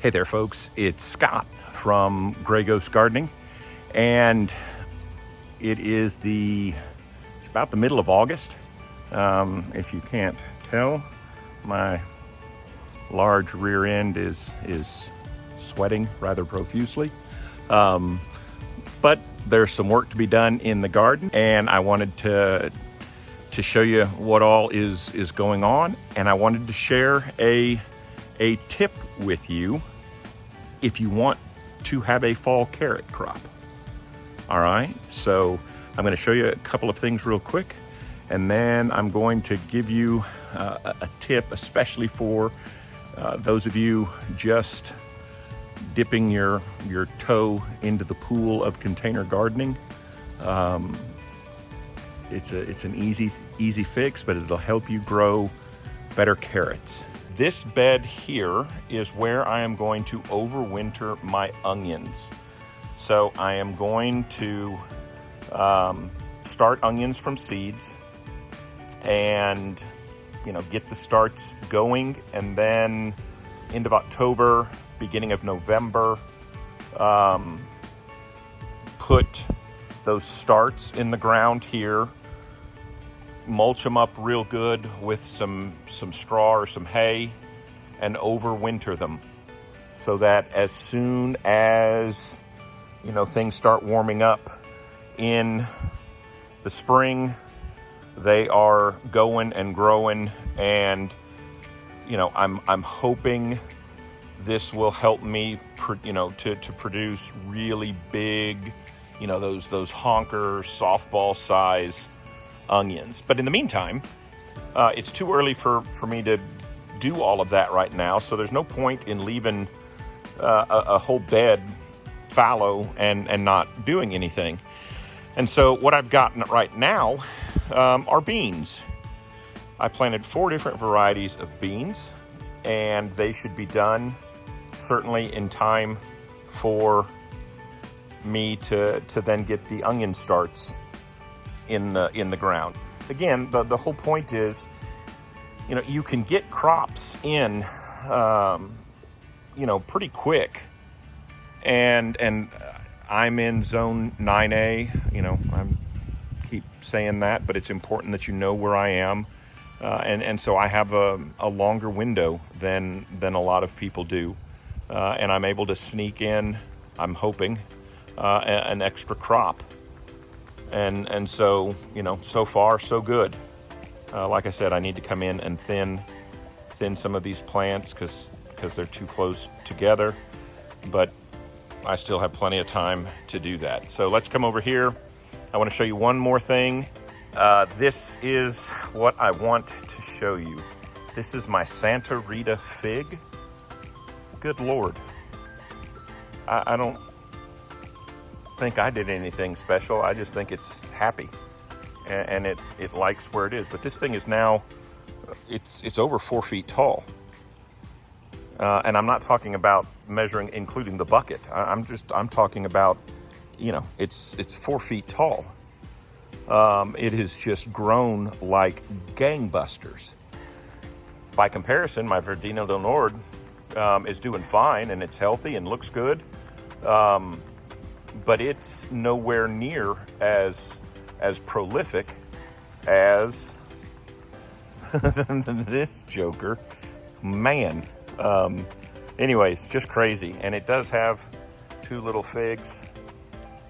Hey there, folks. It's Scott from Gray Ghost Gardening, and it's about the middle of August. If you can't tell, my large rear end is sweating rather profusely. But there's some work to be done in the garden, and I wanted to show you what all is going on, and I wanted to share a tip with you if you want to have a fall carrot crop. All right, so I'm going to show you a couple of things real quick, and then I'm going to give you a tip, especially for those of you just dipping your toe into the pool of container gardening. It's an easy fix, but it'll help you grow better carrots. This bed here is where I am going to overwinter my onions. So I am going to start onions from seeds and get the starts going, and then end of October, beginning of November, put those starts in the ground here, mulch them up real good with some straw or some hay, and overwinter them, so that as soon as things start warming up in the spring, they are going and growing. And I'm hoping this will help me to produce really big, those honker softball size onions. But in the meantime, it's too early for me to do all of that right now, so there's no point in leaving a whole bed fallow and not doing anything. And so what I've gotten right now are beans. I planted 4 different varieties of beans, and they should be done certainly in time for me to then get the onion starts in the ground. Again, the whole point is, you can get crops in, pretty quick. And I'm in zone 9A. I keep saying that, but it's important that you know where I am. And so I have a longer window than a lot of people do. And I'm able to sneak in, I'm hoping, an extra crop. And so, so far, so good. Like I said, I need to come in and thin some of these plants because they're too close together. But I still have plenty of time to do that. So let's come over here. I want to show you one more thing. This is what I want to show you. This is my Santa Rita fig. Good Lord. I don't think I did anything special. I just think it's happy, and it likes where it is. But this thing is now, it's over 4 feet tall. And I'm not talking about measuring, including the bucket. I'm talking about, it's 4 feet tall. It has just grown like gangbusters. By comparison, my Verdino del Nord is doing fine, and it's healthy and looks good. But it's nowhere near as prolific as this joker. Man. Anyways, just crazy. And it does have 2 little figs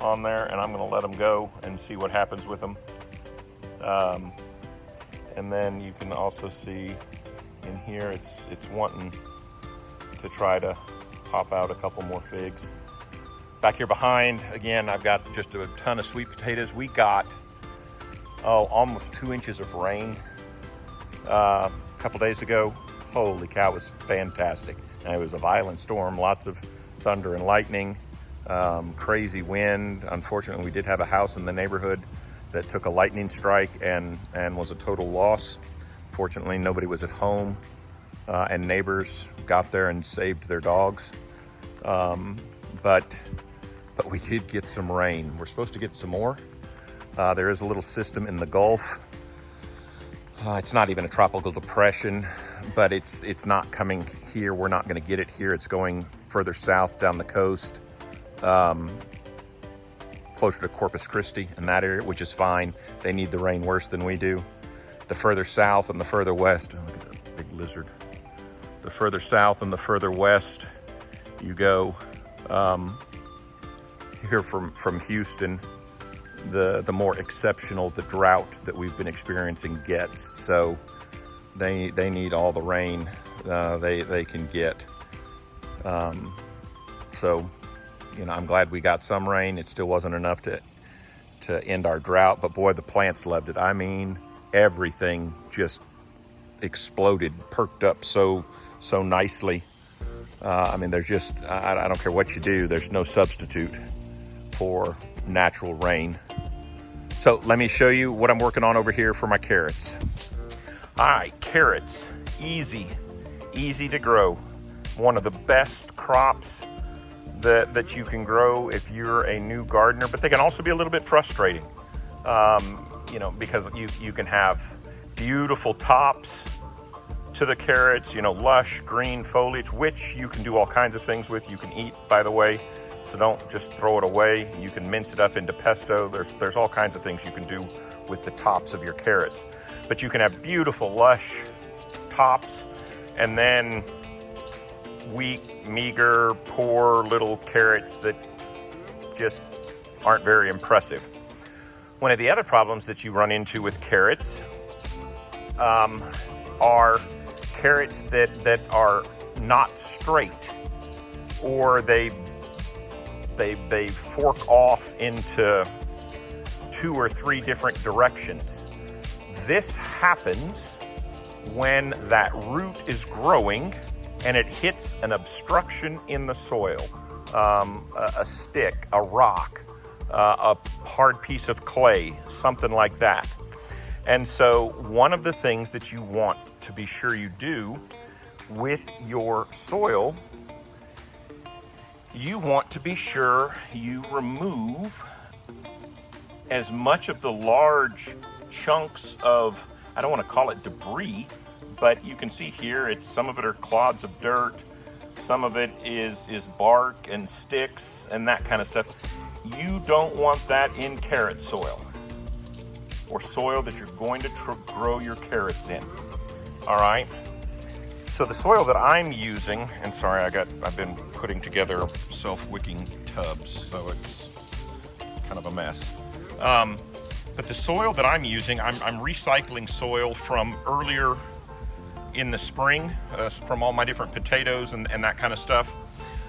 on there, and I'm going to let them go and see what happens with them. And then you can also see in here, it's wanting to try to pop out a couple more figs. Back here behind, again, I've got just a ton of sweet potatoes. We got, almost 2 inches of rain a couple days ago. Holy cow, it was fantastic. And it was a violent storm, lots of thunder and lightning, crazy wind. Unfortunately, we did have a house in the neighborhood that took a lightning strike and was a total loss. Fortunately, nobody was at home, and neighbors got there and saved their dogs. But we did get some rain. We're supposed to get some more. There is a little system in the Gulf It's not even a tropical depression, but it's not coming here. We're not going to get it here. It's going further south down the coast, closer to Corpus Christi in that area, which is fine. They need the rain worse than we do. The further south and the further west, oh, look at that big lizard. The further south and the further west you go, here from Houston, the more exceptional the drought that we've been experiencing gets. So they need all the rain they can get. So, you know, I'm glad we got some rain. It still wasn't enough to end our drought, but boy, the plants loved it. I mean, everything just exploded, perked up so nicely. I mean, there's just, I don't care what you do, there's no substitute for natural rain. So let me show you what I'm working on over here for my carrots. All right, carrots, easy to grow. One of the best crops that you can grow if you're a new gardener, but they can also be a little bit frustrating, you know, because you can have beautiful tops to the carrots, you know, lush green foliage, which you can do all kinds of things with. You can eat, by the way, so don't just throw it away. You can mince it up into pesto. There's all kinds of things you can do with the tops of your carrots. But you can have beautiful, lush tops, and then weak, meager, poor little carrots that just aren't very impressive. One of the other problems that you run into with carrots are carrots that are not straight, or they fork off into 2 or 3 different directions. This happens when that root is growing and it hits an obstruction in the soil, a stick, a rock, a hard piece of clay, something like that. And so one of the things that you want to be sure you do with your soil, you want to be sure you remove as much of the large chunks of, I don't want to call it debris, but you can see here, some of it are clods of dirt, some of it is bark and sticks and that kind of stuff. You don't want that in carrot soil, or soil that you're going to grow your carrots in. All right. So the soil that I'm using, and sorry, I've been putting together self-wicking tubs, so it's kind of a mess. But the soil that I'm using, I'm recycling soil from earlier in the spring, from all my different potatoes and that kind of stuff.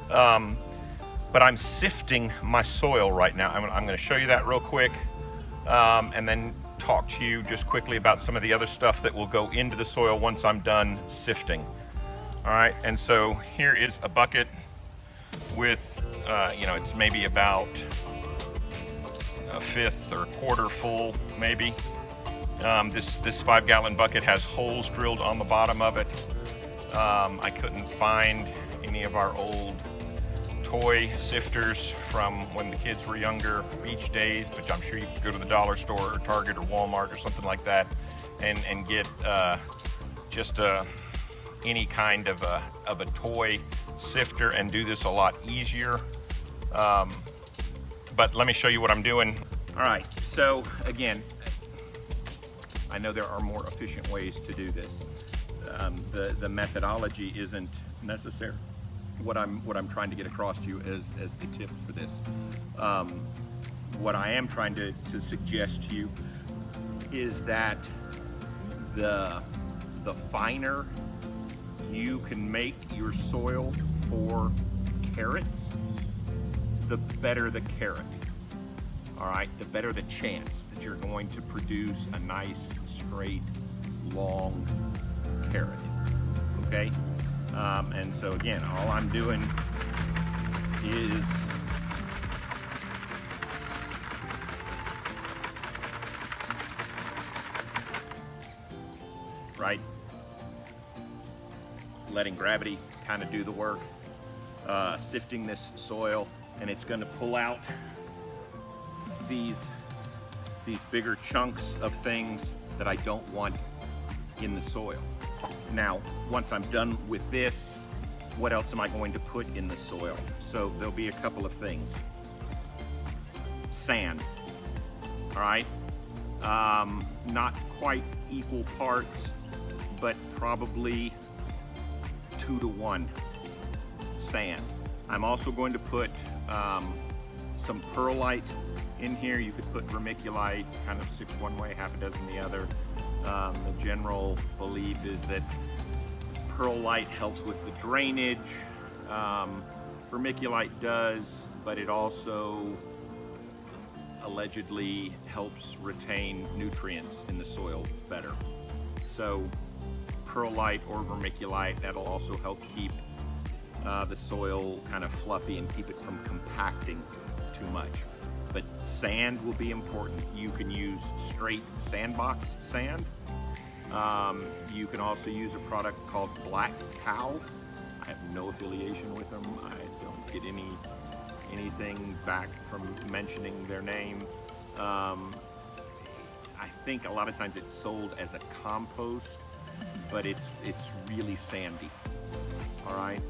But I'm sifting my soil right now. I'm going to show you that real quick, and then talk to you just quickly about some of the other stuff that will go into the soil once I'm done sifting. All right, and so here is a bucket with, you know, it's maybe about a fifth or a quarter full, maybe. This 5-gallon bucket has holes drilled on the bottom of it. I couldn't find any of our old toy sifters from when the kids were younger, beach days, but I'm sure you can go to the dollar store or Target or Walmart or something like that and get just any kind of a toy sifter and do this a lot easier. But let me show you what I'm doing. All right, so again, I know there are more efficient ways to do this. The methodology isn't necessary. What I'm trying to get across to you as the tip for this. What I am trying to suggest to you is that the finer you can make your soil for carrots, the better the carrot. All right, the better the chance that you're going to produce a nice, straight, long carrot. Okay? And so again, all I'm doing is right, letting gravity kind of do the work, sifting this soil, and it's going to pull out these bigger chunks of things that I don't want in the soil. Now, once I'm done with this, what else am I going to put in the soil? So there'll be a couple of things. Sand, all right? Not quite equal parts, but probably 2 to 1 sand. I'm also going to put some perlite in here. You could put vermiculite, kind of 6 one way, half a dozen the other. The general belief is that perlite helps with the drainage. Vermiculite does, but it also allegedly helps retain nutrients in the soil better. So perlite or vermiculite, that'll also help keep the soil kind of fluffy and keep it from compacting too much. But sand will be important. You can use straight sandbox sand. You can also use a product called Black Cow. I have no affiliation with them. I don't get anything back from mentioning their name. I think a lot of times it's sold as a compost, but it's really sandy. All right,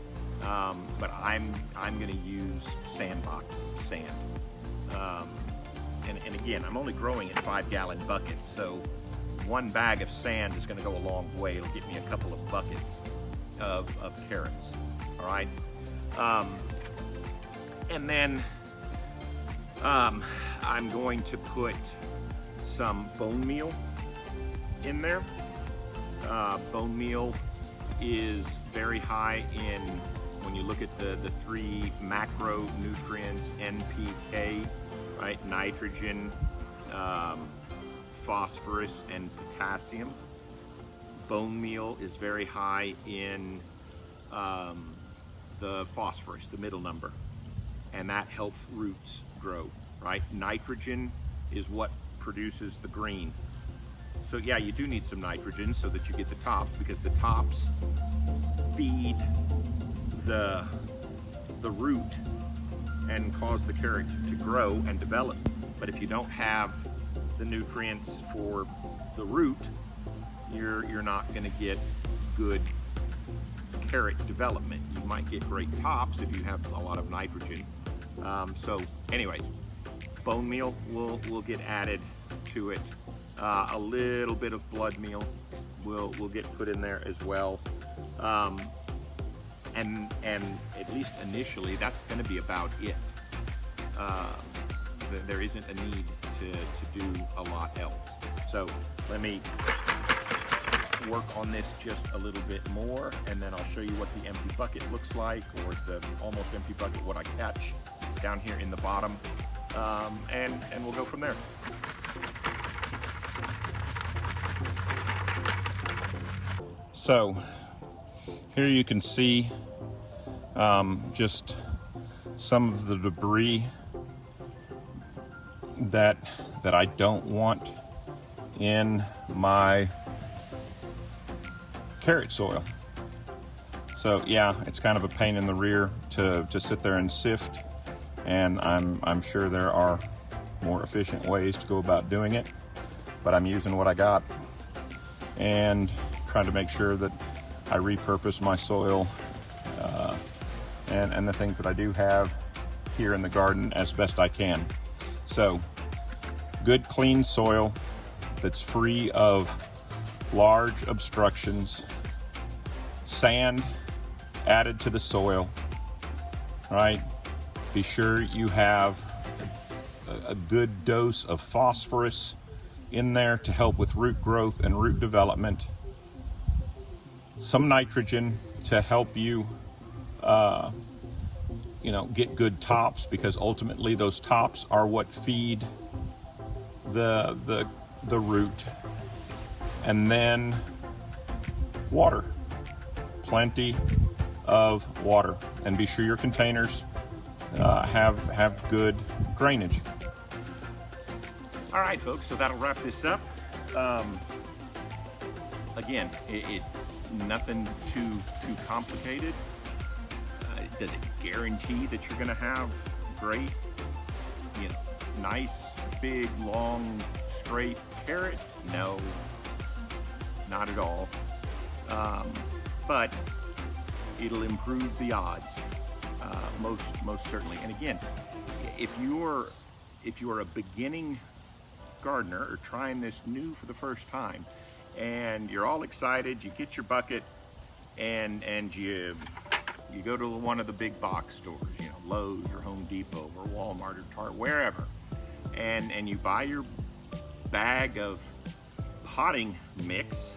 but I'm going to use sandbox sand. And again, I'm only growing in 5-gallon buckets, so 1 bag of sand is going to go a long way. It'll get me a couple of buckets of carrots. All right, and then I'm going to put some bone meal in there. Bone meal is very high in, when you look at the 3 macronutrients, NPK, right? Nitrogen, phosphorus, and potassium. Bone meal is very high in the phosphorus, the middle number, and that helps roots grow, right? Nitrogen is what produces the green. So yeah, you do need some nitrogen so that you get the tops, because the tops feed the root and cause the carrot to grow and develop. But if you don't have the nutrients for the root, you're not going to get good carrot development. You might get great tops if you have a lot of nitrogen. So anyways, bone meal will get added to it. A little bit of blood meal will get put in there as well. And at least initially, that's going to be about it. There isn't a need to do a lot else. So let me work on this just a little bit more, and then I'll show you what the empty bucket looks like, or the almost empty bucket, what I catch down here in the bottom, and we'll go from there. So here you can see just some of the debris that I don't want in my carrot soil. So yeah, it's kind of a pain in the rear to sit there and sift, and I'm sure there are more efficient ways to go about doing it, but I'm using what I got and trying to make sure that I repurpose my soil and the things that I do have here in the garden as best I can. So good clean soil that's free of large obstructions, sand added to the soil, right? Be sure you have a good dose of phosphorus in there to help with root growth and root development. Some nitrogen to help you, get good tops, because ultimately those tops are what feed the root. And then water, plenty of water, and be sure your containers have good drainage. All right, folks, so that'll wrap this up. Again, it's nothing too complicated. Does it guarantee that you're going to have great, nice, big, long, straight carrots? No. not at all. But it'll improve the odds, most certainly. And again, if you're a beginning gardener or trying this new for the first time, and you're all excited, you get your bucket, and you go to one of the big box stores, you know, Lowe's or Home Depot or Walmart or Target, wherever, and you buy your bag of potting mix.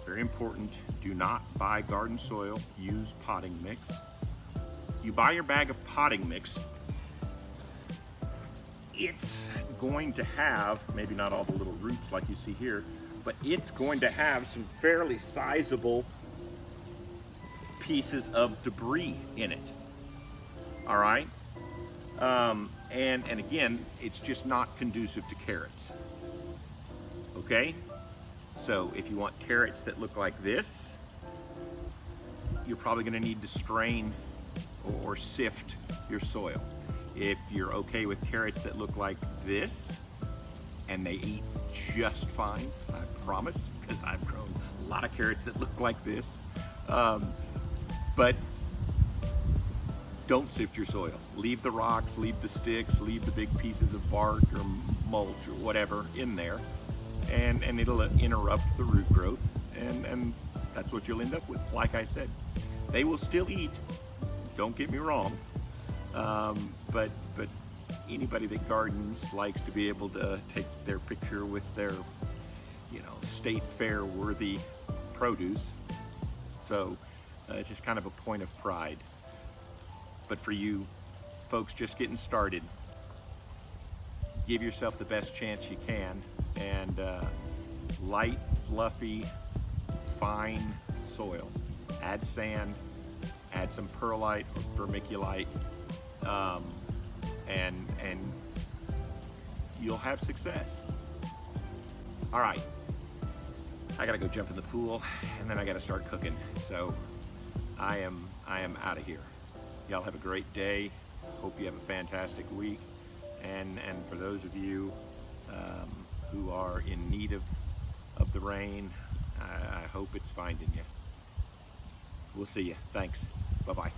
Very important, do not buy garden soil, use potting mix. You buy your bag of potting mix, it's going to have, maybe not all the little roots like you see here, but it's going to have some fairly sizable pieces of debris in it. All right? And again, it's just not conducive to carrots. Okay? So if you want carrots that look like this, you're probably going to need to strain or sift your soil. If you're okay with carrots that look like this, and they eat just fine, I promise, because I've grown a lot of carrots that look like this, but don't sift your soil. Leave the rocks, leave the sticks, leave the big pieces of bark or mulch or whatever in there, and it'll interrupt the root growth, and that's what you'll end up with. Like I said, they will still eat, don't get me wrong, but anybody that gardens likes to be able to take their picture with their, you know, state fair worthy produce. So it's just kind of a point of pride. But for you folks just getting started, give yourself the best chance you can, and light, fluffy, fine soil. Add sand, add some perlite or vermiculite, and you'll have success. All right, I gotta go jump in the pool, and then I gotta start cooking. So I am out of here. Y'all have a great day. Hope you have a fantastic week. And for those of you who are in need of the rain, I hope it's finding you. We'll see you. Thanks. Bye-bye.